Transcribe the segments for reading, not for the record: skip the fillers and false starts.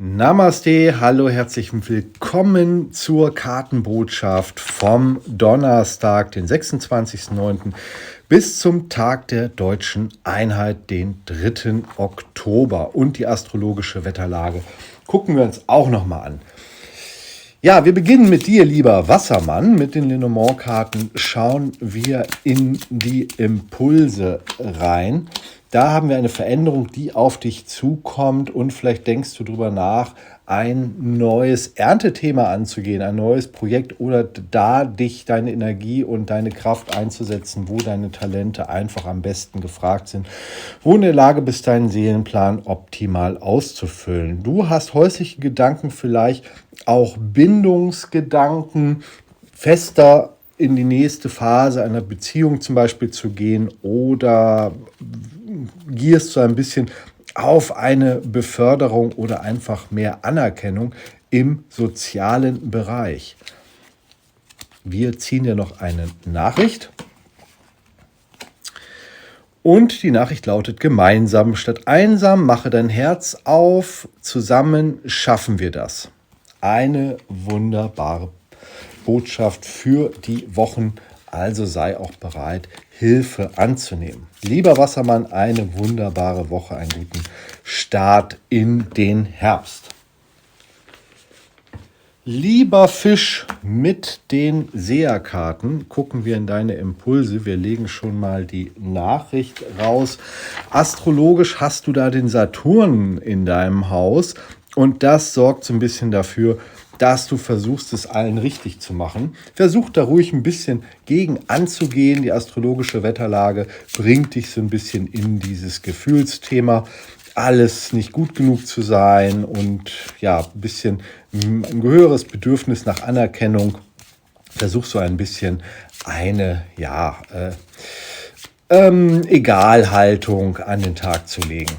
Namaste, hallo, herzlich willkommen zur Kartenbotschaft vom Donnerstag, den 26.09. bis zum Tag der Deutschen Einheit, den 3. Oktober. Und die astrologische Wetterlage gucken wir uns auch nochmal an. Ja, wir beginnen mit dir, lieber Wassermann. Mit den Lenormand-Karten schauen wir in die Impulse rein. Da haben wir eine Veränderung, die auf dich zukommt, und vielleicht denkst du darüber nach, ein neues Erntethema anzugehen, ein neues Projekt, oder da dich deine Energie und deine Kraft einzusetzen, wo deine Talente einfach am besten gefragt sind, wo in der Lage bist, deinen Seelenplan optimal auszufüllen. Du hast häusliche Gedanken, vielleicht auch Bindungsgedanken, fester in die nächste Phase einer Beziehung zum Beispiel zu gehen, oder gierst so ein bisschen auf eine Beförderung oder einfach mehr Anerkennung im sozialen Bereich. Wir ziehen dir noch eine Nachricht. Und die Nachricht lautet: Gemeinsam statt einsam, mache dein Herz auf, zusammen schaffen wir das. Eine wunderbare Botschaft für die Wochen, also sei auch bereit, Hilfe anzunehmen. Lieber Wassermann, eine wunderbare Woche, einen guten Start in den Herbst. Lieber Fisch, mit den Seherkarten gucken wir in deine Impulse. Wir legen schon mal die Nachricht raus. Astrologisch hast du da den Saturn in deinem Haus, und das sorgt so ein bisschen dafür, dass du versuchst, es allen richtig zu machen. Versuch da ruhig ein bisschen gegen anzugehen. Die astrologische Wetterlage bringt dich so ein bisschen in dieses Gefühlsthema, alles nicht gut genug zu sein, und ja, ein bisschen ein höheres Bedürfnis nach Anerkennung. Versuch so ein bisschen eine, Egalhaltung an den Tag zu legen.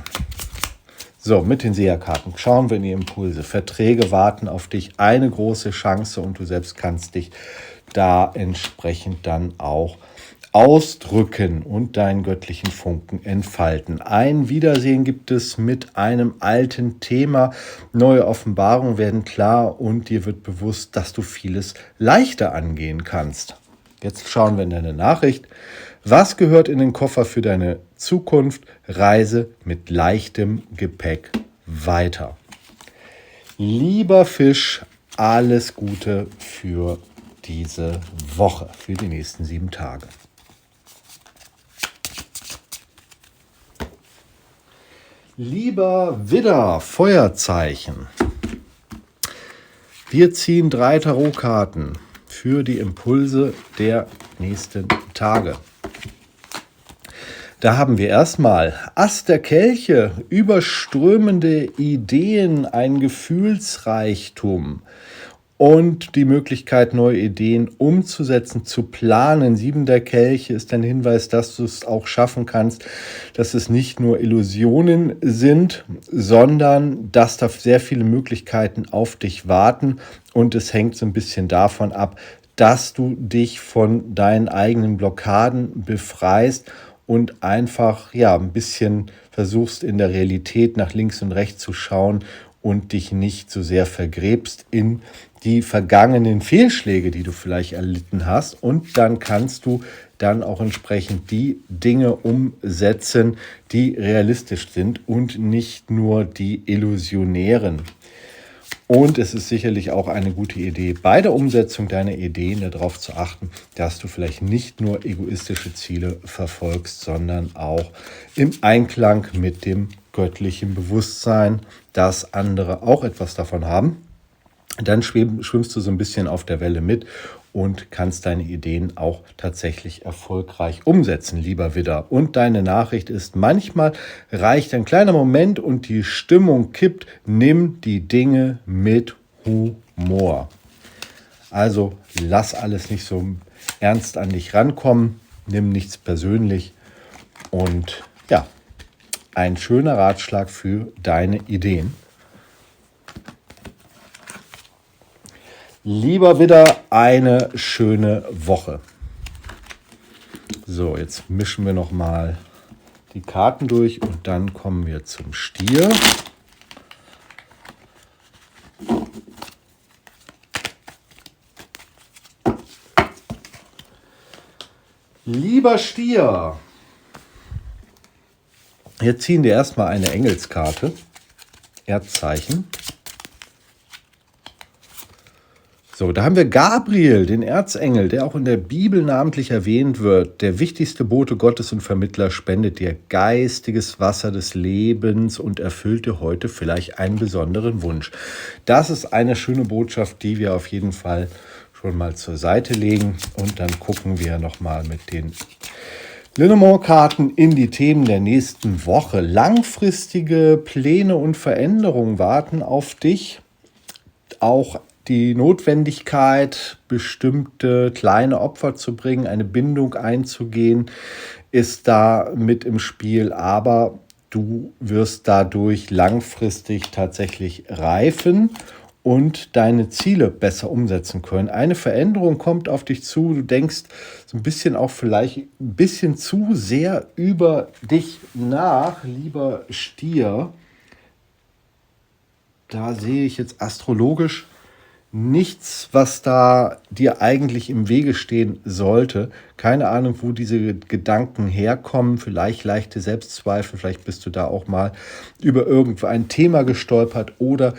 So, mit den Seherkarten schauen wir in die Impulse. Verträge warten auf dich, eine große Chance, und du selbst kannst dich da entsprechend dann auch ausdrücken und deinen göttlichen Funken entfalten. Ein Wiedersehen gibt es mit einem alten Thema. Neue Offenbarungen werden klar, und dir wird bewusst, dass du vieles leichter angehen kannst. Jetzt schauen wir in deine Nachricht. Was gehört in den Koffer für deine Zukunft? Reise mit leichtem Gepäck weiter. Lieber Fisch, alles Gute für diese Woche, für die nächsten 7 Tage. Lieber Widder, Feuerzeichen. Wir ziehen 3 Tarotkarten für die Impulse der nächsten Tage. Da haben wir erstmal Ass der Kelche, überströmende Ideen, ein Gefühlsreichtum und die Möglichkeit, neue Ideen umzusetzen, zu planen. 7 der Kelche ist ein Hinweis, dass du es auch schaffen kannst, dass es nicht nur Illusionen sind, sondern dass da sehr viele Möglichkeiten auf dich warten, und es hängt so ein bisschen davon ab, dass du dich von deinen eigenen Blockaden befreist und einfach ein bisschen versuchst, in der Realität nach links und rechts zu schauen und dich nicht so sehr vergräbst in die vergangenen Fehlschläge, die du vielleicht erlitten hast. Und dann kannst du dann auch entsprechend die Dinge umsetzen, die realistisch sind und nicht nur die illusionären. Und es ist sicherlich auch eine gute Idee, bei der Umsetzung deiner Ideen darauf zu achten, dass du vielleicht nicht nur egoistische Ziele verfolgst, sondern auch im Einklang mit dem göttlichen Bewusstsein, dass andere auch etwas davon haben. Dann schwimmst du so ein bisschen auf der Welle mit und kannst deine Ideen auch tatsächlich erfolgreich umsetzen, lieber Widder. Und deine Nachricht ist: Manchmal reicht ein kleiner Moment und die Stimmung kippt. Nimm die Dinge mit Humor. Also lass alles nicht so ernst an dich rankommen. Nimm nichts persönlich. Und ja, ein schöner Ratschlag für deine Ideen. Lieber Widder, eine schöne Woche. So, jetzt mischen wir noch mal die Karten durch und dann kommen wir zum Stier. Lieber Stier, jetzt ziehen wir erstmal eine Engelskarte, Erdzeichen. So, da haben wir Gabriel, den Erzengel, der auch in der Bibel namentlich erwähnt wird. Der wichtigste Bote Gottes und Vermittler, spendet dir geistiges Wasser des Lebens und erfüllt dir heute vielleicht einen besonderen Wunsch. Das ist eine schöne Botschaft, die wir auf jeden Fall schon mal zur Seite legen. Und dann gucken wir nochmal mit den Lenormand-Karten in die Themen der nächsten Woche. Langfristige Pläne und Veränderungen warten auf dich. Auch die Notwendigkeit, bestimmte kleine Opfer zu bringen, eine Bindung einzugehen, ist da mit im Spiel. Aber du wirst dadurch langfristig tatsächlich reifen und deine Ziele besser umsetzen können. Eine Veränderung kommt auf dich zu. Du denkst so ein bisschen auch vielleicht ein bisschen zu sehr über dich nach, lieber Stier. Da sehe ich jetzt astrologisch nichts, was da dir eigentlich im Wege stehen sollte. Keine Ahnung, wo diese Gedanken herkommen. Vielleicht leichte Selbstzweifel. Vielleicht bist du da auch mal über irgendein Thema gestolpert oder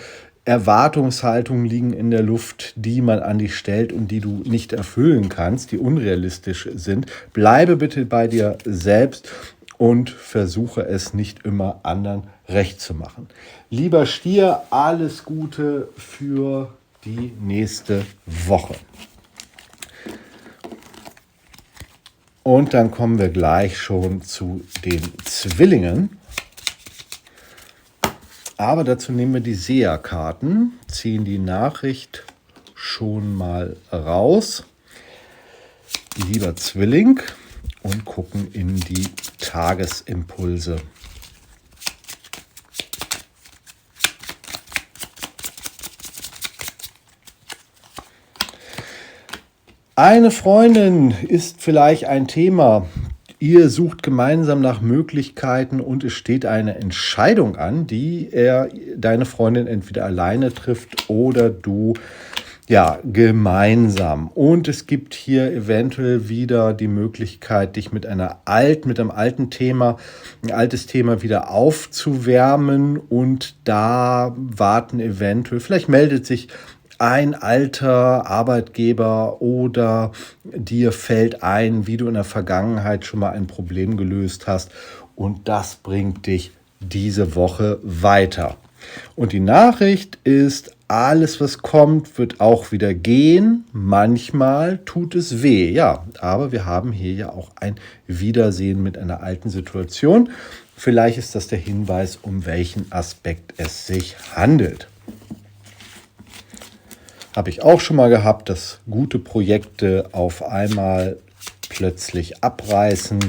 Erwartungshaltungen liegen in der Luft, die man an dich stellt und die du nicht erfüllen kannst, die unrealistisch sind. Bleibe bitte bei dir selbst und versuche es nicht immer anderen recht zu machen. Lieber Stier, alles Gute für die nächste Woche. Und dann kommen wir gleich schon zu den Zwillingen. Aber dazu nehmen wir die Seherkarten, ziehen die Nachricht schon mal raus, lieber Zwilling, und gucken in die Tagesimpulse. Eine Freundin ist vielleicht ein Thema. Ihr sucht gemeinsam nach Möglichkeiten und es steht eine Entscheidung an, die deine Freundin entweder alleine trifft oder du gemeinsam. Und es gibt hier eventuell wieder die Möglichkeit, dich mit einem alten Thema, ein altes Thema wieder aufzuwärmen, und da warten eventuell, vielleicht meldet sich ein alter Arbeitgeber oder dir fällt ein, wie du in der Vergangenheit schon mal ein Problem gelöst hast, und das bringt dich diese Woche weiter. Und die Nachricht ist, alles was kommt, wird auch wieder gehen. Manchmal tut es weh, ja, aber wir haben hier ja auch ein Wiedersehen mit einer alten Situation. Vielleicht ist das der Hinweis, um welchen Aspekt es sich handelt. Habe ich auch schon mal gehabt, dass gute Projekte auf einmal plötzlich abreißen,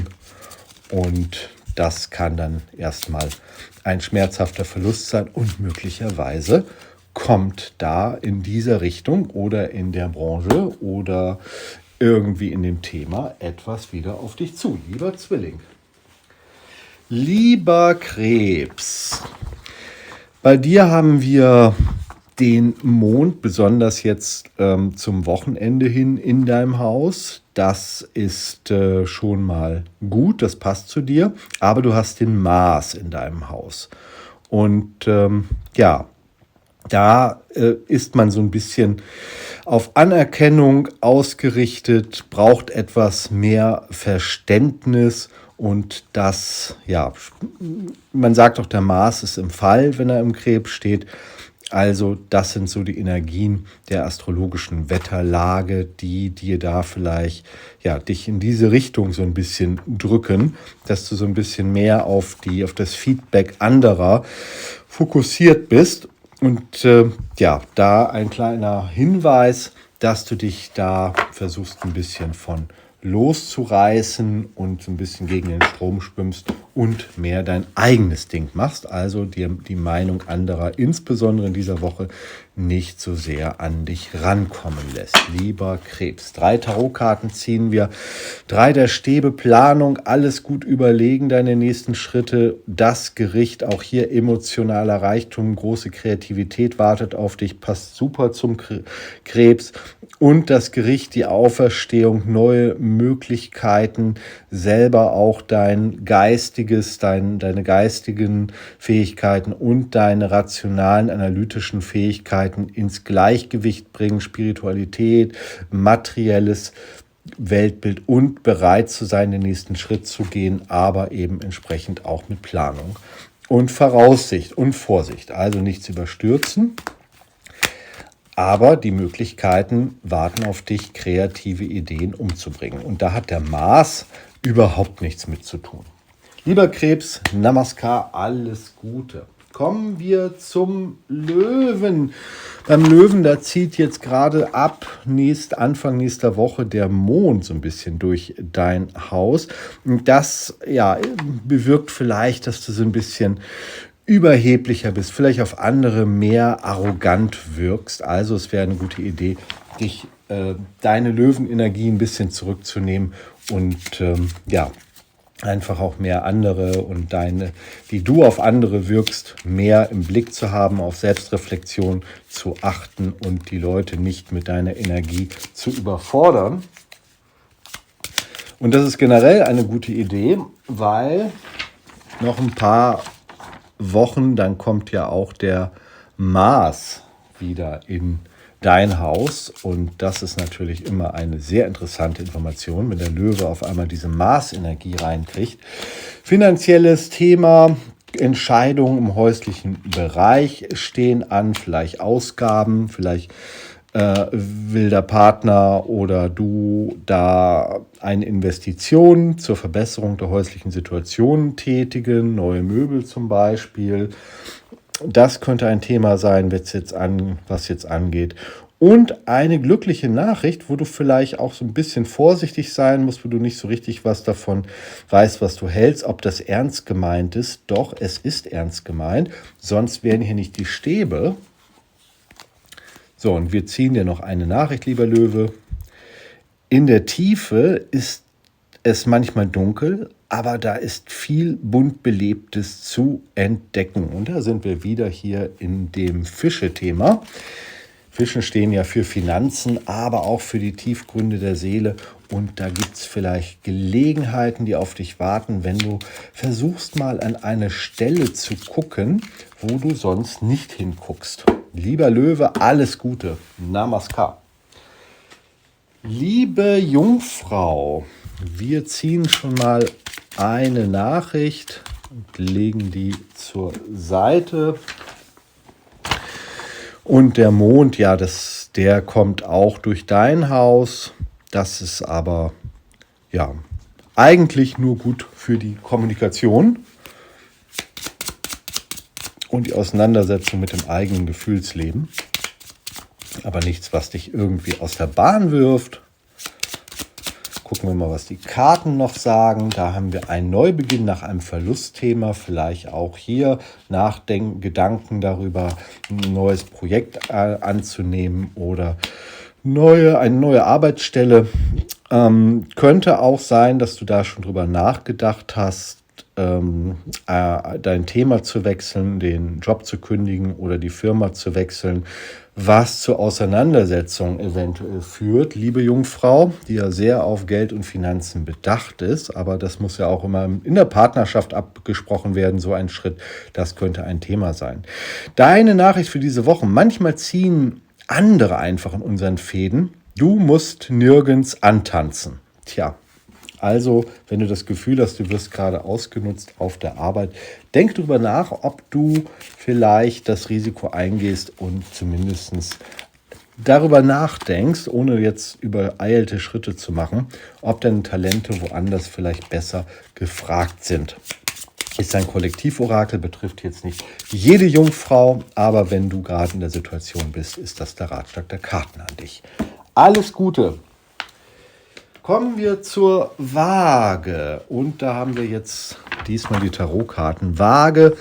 und das kann dann erstmal ein schmerzhafter Verlust sein, und möglicherweise kommt da in dieser Richtung oder in der Branche oder irgendwie in dem Thema etwas wieder auf dich zu, lieber Zwilling. Lieber Krebs, bei dir haben wir den Mond, besonders jetzt zum Wochenende hin in deinem Haus. Das ist schon mal gut, das passt zu dir. Aber du hast den Mars in deinem Haus. Und da ist man so ein bisschen auf Anerkennung ausgerichtet, braucht etwas mehr Verständnis. Und das, man sagt auch, der Mars ist im Fall, wenn er im Krebs steht. Also das sind so die Energien der astrologischen Wetterlage, die dir da vielleicht dich in diese Richtung so ein bisschen drücken, dass du so ein bisschen mehr auf das Feedback anderer fokussiert bist. Und da ein kleiner Hinweis, dass du dich da versuchst, ein bisschen von loszureißen und so ein bisschen gegen den Strom schwimmst und mehr dein eigenes Ding machst, also dir die Meinung anderer, insbesondere in dieser Woche, nicht so sehr an dich rankommen lässt. Lieber Krebs, 3 Tarotkarten ziehen wir, 3 der Stäbe, Planung, alles gut überlegen, deine nächsten Schritte, das Gericht, auch hier emotionaler Reichtum, große Kreativität wartet auf dich, passt super zum Krebs. Und das Gericht, die Auferstehung, neue Möglichkeiten, selber auch deine geistigen Fähigkeiten und deine rationalen, analytischen Fähigkeiten ins Gleichgewicht bringen, Spiritualität, materielles Weltbild und bereit zu sein, den nächsten Schritt zu gehen, aber eben entsprechend auch mit Planung und Voraussicht und Vorsicht. Also nichts überstürzen. Aber die Möglichkeiten warten auf dich, kreative Ideen umzubringen. Und da hat der Mars überhaupt nichts mit zu tun. Lieber Krebs, Namaskar, alles Gute. Kommen wir zum Löwen. Beim Löwen, da zieht jetzt gerade ab Anfang nächster Woche der Mond so ein bisschen durch dein Haus. Und das bewirkt vielleicht, dass du so ein bisschen überheblicher bist, vielleicht auf andere mehr arrogant wirkst. Also es wäre eine gute Idee, deine Löwenenergie ein bisschen zurückzunehmen und einfach auch mehr andere und wie du auf andere wirkst, mehr im Blick zu haben, auf Selbstreflexion zu achten und die Leute nicht mit deiner Energie zu überfordern. Und das ist generell eine gute Idee, weil noch ein paar Wochen, dann kommt ja auch der Mars wieder in dein Haus und das ist natürlich immer eine sehr interessante Information, wenn der Löwe auf einmal diese Mars-Energie reinkriegt. Finanzielles Thema, Entscheidungen im häuslichen Bereich stehen an, vielleicht Ausgaben, vielleicht will der Partner oder du da eine Investition zur Verbesserung der häuslichen Situation tätigen, neue Möbel zum Beispiel. Das könnte ein Thema sein, was jetzt angeht. Und eine glückliche Nachricht, wo du vielleicht auch so ein bisschen vorsichtig sein musst, wo du nicht so richtig was davon weißt, was du hältst, ob das ernst gemeint ist. Doch, es ist ernst gemeint, sonst wären hier nicht die Stäbe. So, und wir ziehen dir noch eine Nachricht, lieber Löwe. In der Tiefe ist es manchmal dunkel, aber da ist viel bunt Belebtes zu entdecken. Und da sind wir wieder hier in dem Fische-Thema. Fische stehen ja für Finanzen, aber auch für die Tiefgründe der Seele. Und da gibt es vielleicht Gelegenheiten, die auf dich warten, wenn du versuchst, mal an eine Stelle zu gucken, wo du sonst nicht hinguckst. Lieber Löwe, alles Gute. Namaskar. Liebe Jungfrau, wir ziehen schon mal eine Nachricht und legen die zur Seite. Und der Mond, der kommt auch durch dein Haus. Das ist aber eigentlich nur gut für die Kommunikation und die Auseinandersetzung mit dem eigenen Gefühlsleben. Aber nichts, was dich irgendwie aus der Bahn wirft. Gucken wir mal, was die Karten noch sagen. Da haben wir einen Neubeginn nach einem Verlustthema. Vielleicht auch hier Gedanken darüber, ein neues Projekt anzunehmen oder eine neue Arbeitsstelle. Könnte auch sein, dass du da schon drüber nachgedacht hast, dein Thema zu wechseln, den Job zu kündigen oder die Firma zu wechseln, was zur Auseinandersetzung eventuell führt. Liebe Jungfrau, die ja sehr auf Geld und Finanzen bedacht ist, aber das muss ja auch immer in der Partnerschaft abgesprochen werden, so ein Schritt, das könnte ein Thema sein. Deine Nachricht für diese Woche: Manchmal ziehen andere einfach in unseren Fäden. Du musst nirgends antanzen. Tja. Also, wenn du das Gefühl hast, du wirst gerade ausgenutzt auf der Arbeit, denk darüber nach, ob du vielleicht das Risiko eingehst und zumindest darüber nachdenkst, ohne jetzt übereilte Schritte zu machen, ob deine Talente woanders vielleicht besser gefragt sind. Ist ein Kollektivorakel, betrifft jetzt nicht jede Jungfrau, aber wenn du gerade in der Situation bist, ist das der Ratschlag der Karten an dich. Alles Gute! Kommen wir zur Waage und da haben wir jetzt diesmal die Tarotkarten. Waage,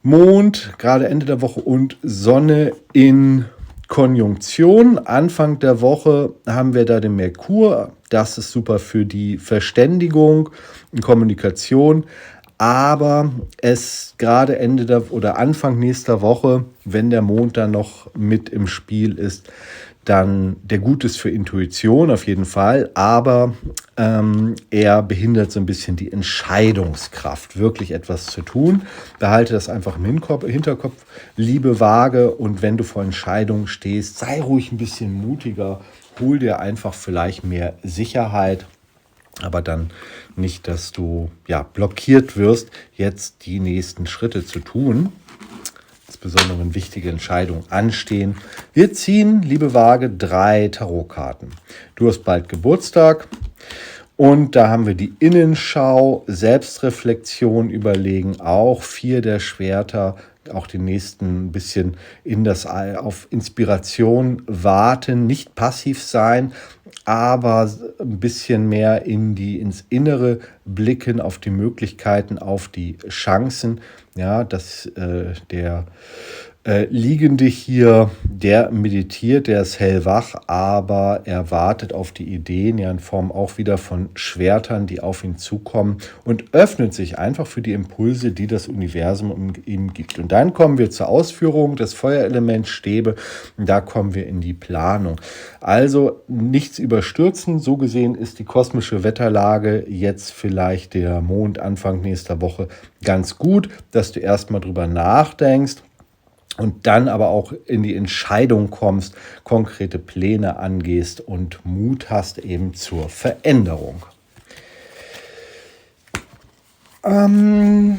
Mond, gerade Ende der Woche und Sonne in Konjunktion. Anfang der Woche haben wir da den Merkur. Das ist super für die Verständigung und Kommunikation. Aber es gerade Ende der oder Anfang nächster Woche, wenn der Mond dann noch mit im Spiel ist, dann der gut ist für Intuition auf jeden Fall, aber er behindert so ein bisschen die Entscheidungskraft, wirklich etwas zu tun. Behalte das einfach im Hinterkopf, liebe Waage, und wenn du vor Entscheidungen stehst, sei ruhig ein bisschen mutiger, hol dir einfach vielleicht mehr Sicherheit, aber dann nicht, dass du blockiert wirst, jetzt die nächsten Schritte zu tun. Insbesondere wenn wichtige Entscheidungen anstehen. Wir ziehen, liebe Waage, 3 Tarotkarten. Du hast bald Geburtstag und da haben wir die Innenschau, Selbstreflexion überlegen, auch 4 der Schwerter, auch den nächsten ein bisschen auf Inspiration warten, nicht passiv sein, aber ein bisschen mehr ins Innere blicken, auf die Möglichkeiten, auf die Chancen. Ja, dass der Liegende hier, der meditiert, der ist hellwach, aber er wartet auf die Ideen, ja in Form auch wieder von Schwertern, die auf ihn zukommen, und öffnet sich einfach für die Impulse, die das Universum ihm gibt. Und dann kommen wir zur Ausführung des Feuerelements Stäbe, und da kommen wir in die Planung. Also nichts überstürzen, so gesehen ist die kosmische Wetterlage jetzt vielleicht der Mond Anfang nächster Woche ganz gut, dass du erstmal drüber nachdenkst und dann aber auch in die Entscheidung kommst, konkrete Pläne angehst und Mut hast eben zur Veränderung. Wir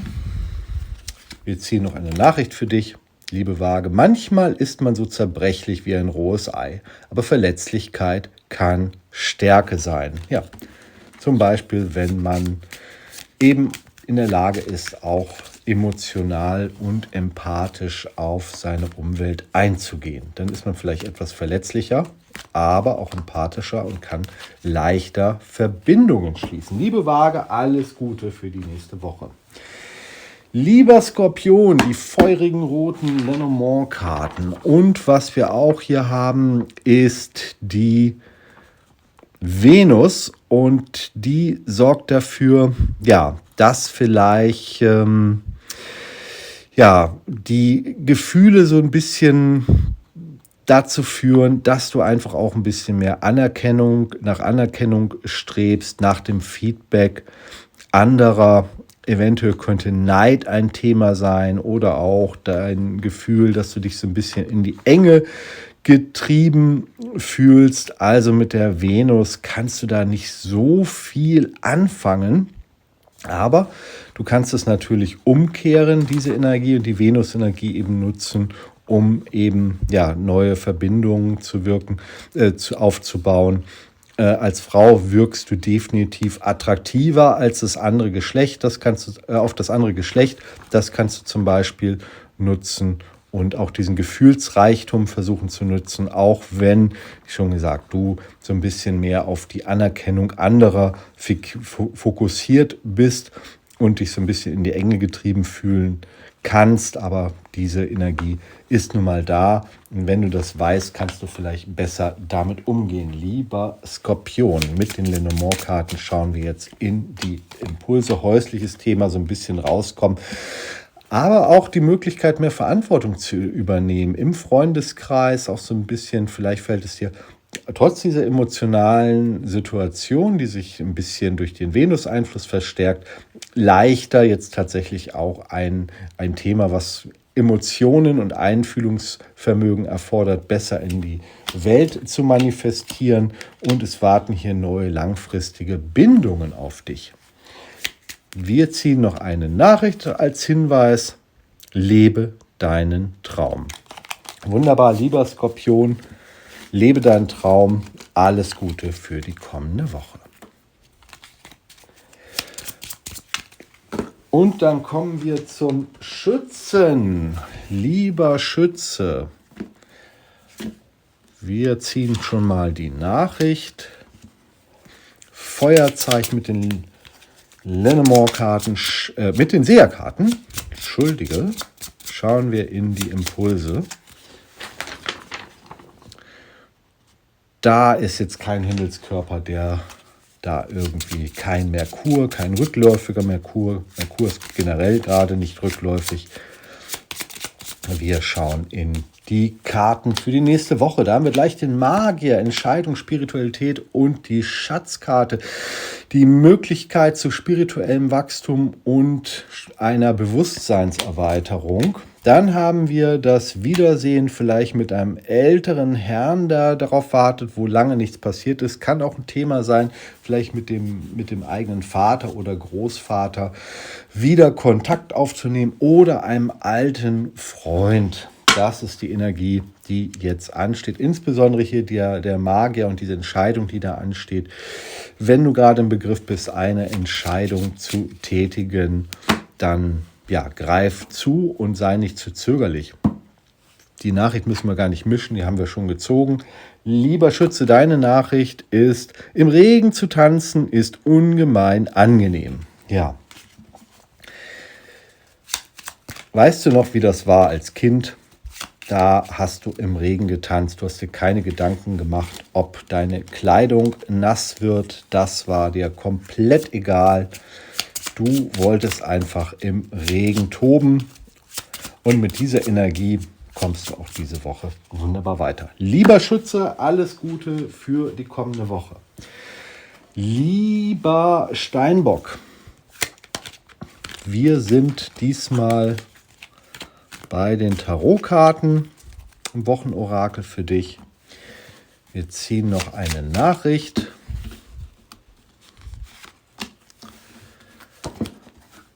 ziehen noch eine Nachricht für dich, liebe Waage. Manchmal ist man so zerbrechlich wie ein rohes Ei, aber Verletzlichkeit kann Stärke sein. Ja, zum Beispiel, wenn man eben in der Lage ist, auch emotional und empathisch auf seine Umwelt einzugehen. Dann ist man vielleicht etwas verletzlicher, aber auch empathischer und kann leichter Verbindungen schließen. Liebe Waage, alles Gute für die nächste Woche. Lieber Skorpion, die feurigen roten Lenormand-Karten. Und was wir auch hier haben, ist die Venus, und die sorgt dafür, dass vielleicht die Gefühle so ein bisschen dazu führen, dass du einfach auch ein bisschen mehr nach Anerkennung strebst, nach dem Feedback anderer. Eventuell könnte Neid ein Thema sein oder auch dein Gefühl, dass du dich so ein bisschen in die Enge getrieben fühlst. Also mit der Venus kannst du da nicht so viel anfangen, aber du kannst es natürlich umkehren, diese Energie, und die Venus-Energie eben nutzen, um eben neue Verbindungen aufzubauen. Als Frau wirkst du definitiv attraktiver als das andere Geschlecht. Das kannst du zum Beispiel nutzen und auch diesen Gefühlsreichtum versuchen zu nutzen, auch wenn, wie schon gesagt, du so ein bisschen mehr auf die Anerkennung anderer fokussiert bist und dich so ein bisschen in die Enge getrieben fühlen kannst, aber diese Energie ist nun mal da, und wenn du das weißt, kannst du vielleicht besser damit umgehen. Lieber Skorpion, mit den Lenormand-Karten schauen wir jetzt in die Impulse, häusliches Thema so ein bisschen rauskommen, aber auch die Möglichkeit, mehr Verantwortung zu übernehmen im Freundeskreis, auch so ein bisschen, vielleicht fällt es dir trotz dieser emotionalen Situation, die sich ein bisschen durch den Venus-Einfluss verstärkt, leichter jetzt tatsächlich auch ein Thema, was Emotionen und Einfühlungsvermögen erfordert, besser in die Welt zu manifestieren, und es warten hier neue langfristige Bindungen auf dich. Wir ziehen noch eine Nachricht als Hinweis: Lebe deinen Traum. Wunderbar, lieber Skorpion, lebe deinen Traum. Alles Gute für die kommende Woche. Und dann kommen wir zum Schützen. Lieber Schütze, wir ziehen schon mal die Nachricht. Feuerzeichen mit den Lenormand-Karten, mit den Seherkarten, entschuldige, schauen wir in die Impulse. Da ist jetzt kein Himmelskörper, der da irgendwie kein Merkur, kein rückläufiger Merkur. Merkur ist generell gerade nicht rückläufig. Wir schauen in die Karten für die nächste Woche. Da haben wir gleich den Magier, Entscheidung, Spiritualität und die Schatzkarte. Die Möglichkeit zu spirituellem Wachstum und einer Bewusstseinserweiterung. Dann haben wir das Wiedersehen vielleicht mit einem älteren Herrn, der darauf wartet, wo lange nichts passiert ist. Kann auch ein Thema sein, vielleicht mit dem eigenen Vater oder Großvater wieder Kontakt aufzunehmen oder einem alten Freund. Das ist die Energie, die jetzt ansteht. Insbesondere hier der Magier und diese Entscheidung, die da ansteht. Wenn du gerade im Begriff bist, eine Entscheidung zu tätigen, dann greif zu und sei nicht zu zögerlich. Die Nachricht müssen wir gar nicht mischen, die haben wir schon gezogen. Lieber Schütze, deine Nachricht ist: Im Regen zu tanzen ist ungemein angenehm. Ja. Weißt du noch, wie das war als Kind? Da hast du im Regen getanzt. Du hast dir keine Gedanken gemacht, ob deine Kleidung nass wird. Das war dir komplett egal. Du wolltest einfach im Regen toben. Und mit dieser Energie kommst du auch diese Woche wunderbar weiter. Lieber Schütze, alles Gute für die kommende Woche. Lieber Steinbock, wir sind diesmal bei den Tarotkarten im Wochenorakel für dich. Wir ziehen noch eine Nachricht.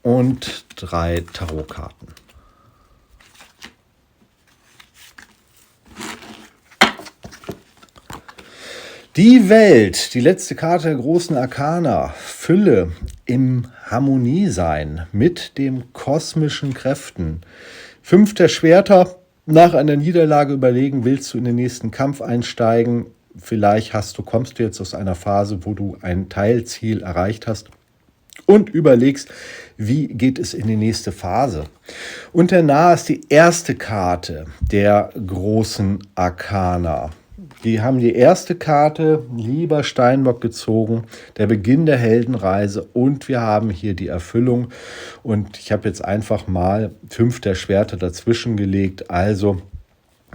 Und 3 Tarotkarten. Die Welt, die letzte Karte der großen Arkana. Fülle im Harmoniesein mit den kosmischen Kräften. 5 der Schwerter. Nach einer Niederlage überlegen, willst du in den nächsten Kampf einsteigen? Vielleicht kommst du jetzt aus einer Phase, wo du ein Teilziel erreicht hast und überlegst, wie geht es in die nächste Phase. Und der Narr ist die erste Karte der großen Arkana. Die haben die erste Karte, lieber Steinbock, gezogen, der Beginn der Heldenreise, und wir haben hier die Erfüllung. Und ich habe jetzt einfach mal 5 der Schwerter dazwischen gelegt, also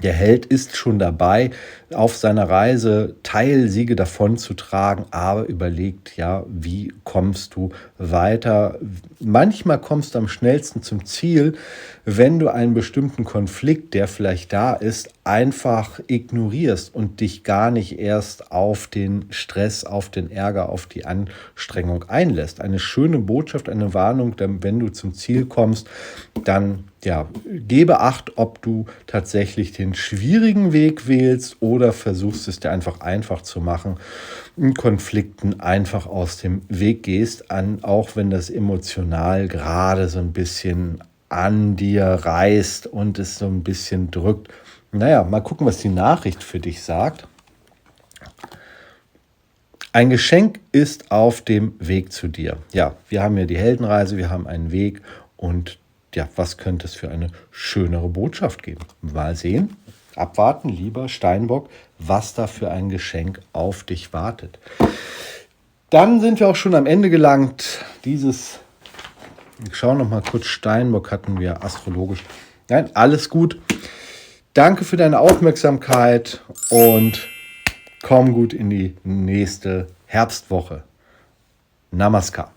der Held ist schon dabei, auf seiner Reise Teilsiege davon zu tragen, aber überlegt, wie kommst du weiter? Manchmal kommst du am schnellsten zum Ziel, wenn du einen bestimmten Konflikt, der vielleicht da ist, einfach ignorierst und dich gar nicht erst auf den Stress, auf den Ärger, auf die Anstrengung einlässt. Eine schöne Botschaft, eine Warnung, denn wenn du zum Ziel kommst, dann gebe Acht, ob du tatsächlich den schwierigen Weg wählst oder versuchst es dir einfach zu machen und Konflikten einfach aus dem Weg gehst, auch wenn das emotional gerade so ein bisschen an dir reißt und es so ein bisschen drückt. Mal gucken, was die Nachricht für dich sagt. Ein Geschenk ist auf dem Weg zu dir. Ja, wir haben ja die Heldenreise, wir haben einen Weg, und was könnte es für eine schönere Botschaft geben? Mal sehen, abwarten, lieber Steinbock, was da für ein Geschenk auf dich wartet. Dann sind wir auch schon am Ende gelangt. Ich schaue noch mal kurz, Steinbock hatten wir astrologisch. Nein, alles gut. Danke für deine Aufmerksamkeit und komm gut in die nächste Herbstwoche. Namaskar.